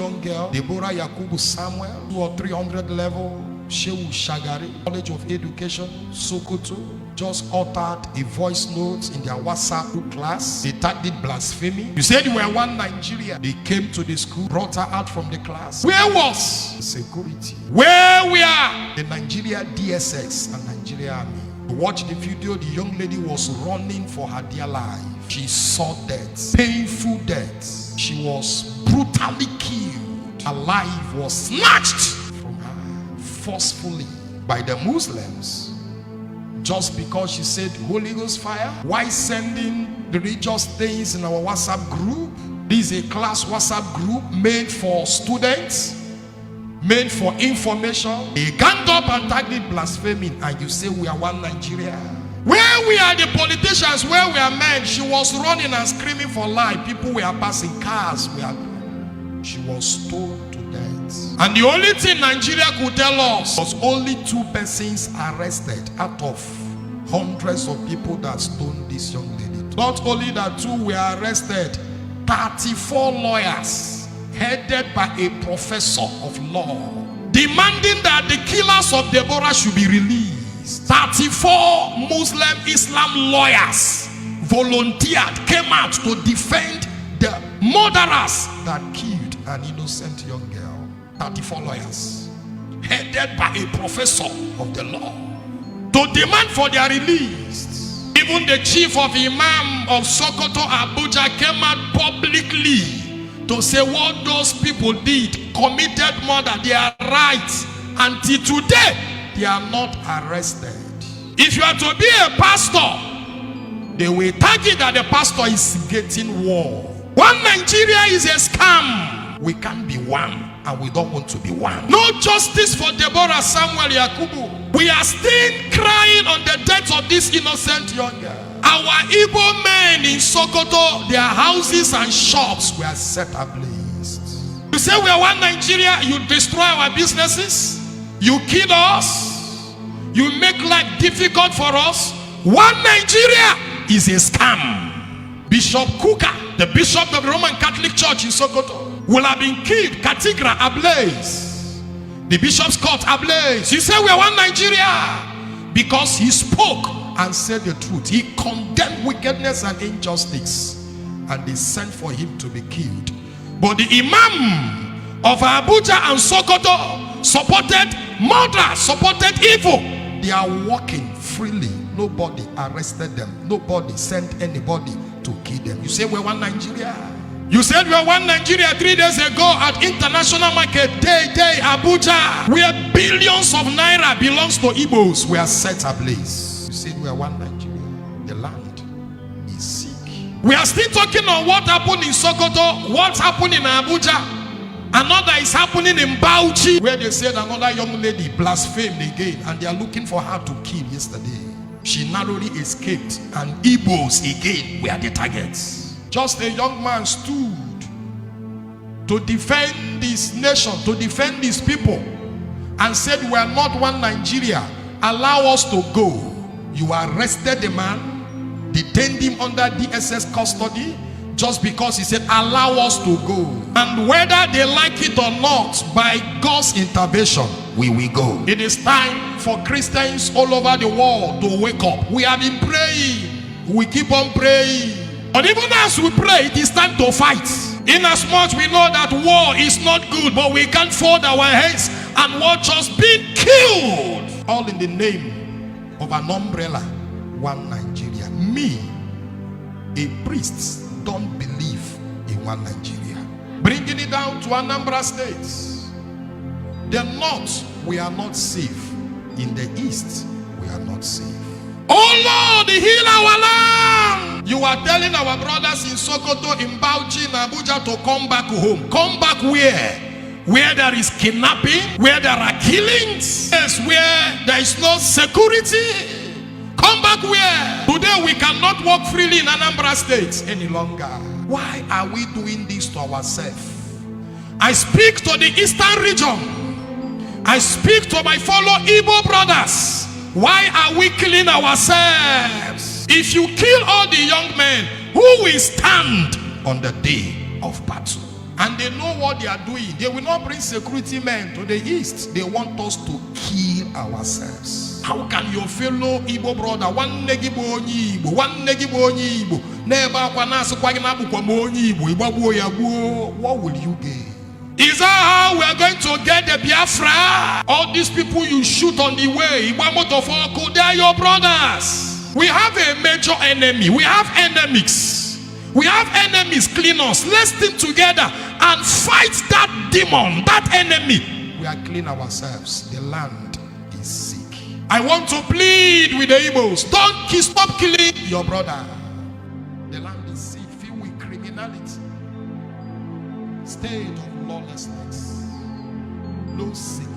young girl, Deborah Yakubu Samuel, 200 or 300 level, Shehu Shagari, College of Education, Sokoto, just uttered a voice note in their WhatsApp group class. They tagged it blasphemy. You said you were one Nigeria. They came to the school, brought her out from the class. Where was the security? Where were the Nigeria DSS and Nigeria Army? To watch the video, the young lady was running for her dear life. She saw death, painful death. She was brutally killed. Her life was snatched from her forcefully by the Muslims. Just because she said Holy Ghost fire. Why sending the religious things in our WhatsApp group? This is a class WhatsApp group made for students, made for information. They ganged up and tagged it blaspheming, and you say we are one Nigeria. Where we are the politicians, where we are men, she was running and screaming for life. People were passing, cars were. She was stoned to death. And the only thing Nigeria could tell us was only 2 persons arrested out of hundreds of people that stoned this young lady. Not only that 2 were arrested, 34 lawyers headed by a professor of law demanding that the killers of Deborah should be released. 34 Muslim Islam lawyers volunteered, came out to defend the murderers that killed an innocent young girl. 34 lawyers headed by a professor of the law to demand for their release. Even the chief of Imam of Sokoto, Abuja, came out publicly to say what those people did, committed murder, they are right. Until today, they are not arrested. If you are to be a pastor, they will target that the pastor is getting war. One Nigeria is a scam. We can't be one, and we don't want to be one. No justice for Deborah Samuel Yakubu. We are still crying on the death of this innocent young girl. Our Igbo men in Sokoto, their houses and shops were set ablaze. You say we are one Nigeria, you destroy our businesses, you kill us, you make life difficult for us. One Nigeria is a scam. Bishop Kuka, the bishop of the Roman Catholic Church in Sokoto, will have been killed. Katigra ablaze. The bishop's court ablaze. You say we are one Nigeria because he spoke and said the truth. He condemned wickedness and injustice, and they sent for him to be killed. But the Imam of Abuja and Sokoto supported murder, supported evil. They are walking freely. Nobody arrested them. Nobody sent anybody to kill them. You say we're one Nigeria. You said we are one Nigeria 3 days ago at International Market Day, Abuja, where billions of naira belongs to Igbos were set ablaze. You said we are one Nigeria. The land is sick. We are still talking on what happened in Sokoto, what happened in Abuja. Another is happening in Bauchi, where they said another young lady blasphemed again, and they are looking for her to kill yesterday. She narrowly escaped, and Igbos again were the targets. Just a young man stood to defend this nation, to defend these people, and said, we are not one Nigeria. Allow us to go. You arrested the man, detained him under DSS custody, just because he said, allow us to go. And whether they like it or not, by God's intervention, we will go. It is time for Christians all over the world to wake up. We have been praying. We keep on praying. But even as we pray, it is time to fight. Inasmuch we know that war is not good, but we can't fold our hands and watch us being killed. All in the name of an umbrella, one Nigeria. Me, a priest, don't believe in one Nigeria. Bringing it down to Anambra State. The north, we are not safe. In the east, we are not safe. Oh Lord, heal our land. You are telling our brothers in Sokoto, in Bauchi, in Abuja to come back home. Come back where? Where there is kidnapping, where there are killings, yes, where there is no security. Come back where? Today we cannot walk freely in Anambra State any longer. Why are we doing this to ourselves? I speak to the eastern region. I speak to my fellow Igbo brothers. Why are we killing ourselves? If you kill all the young men, who will stand on the day of battle? And they know what they are doing. They will not bring security men to the east. They want us to kill ourselves. How can your fellow Igbo brother, one negibo onyi Igbo, one negibo onyi Igbo, neba kwa nasu kwa ginabu kwa monyi Igbo, Igbo ya guo, what will you gain? Is that how we are going to get the Biafra? All these people you shoot on the way, they are your brothers. We have a major enemy. We have enemies. We have enemies, clean us. Let's stick together and fight that demon, that enemy. We are clean ourselves. The land is sick. I want to plead with the Igbos. Don't stop killing your brother. The land is sick, filled with criminality, state of lawlessness, no sick.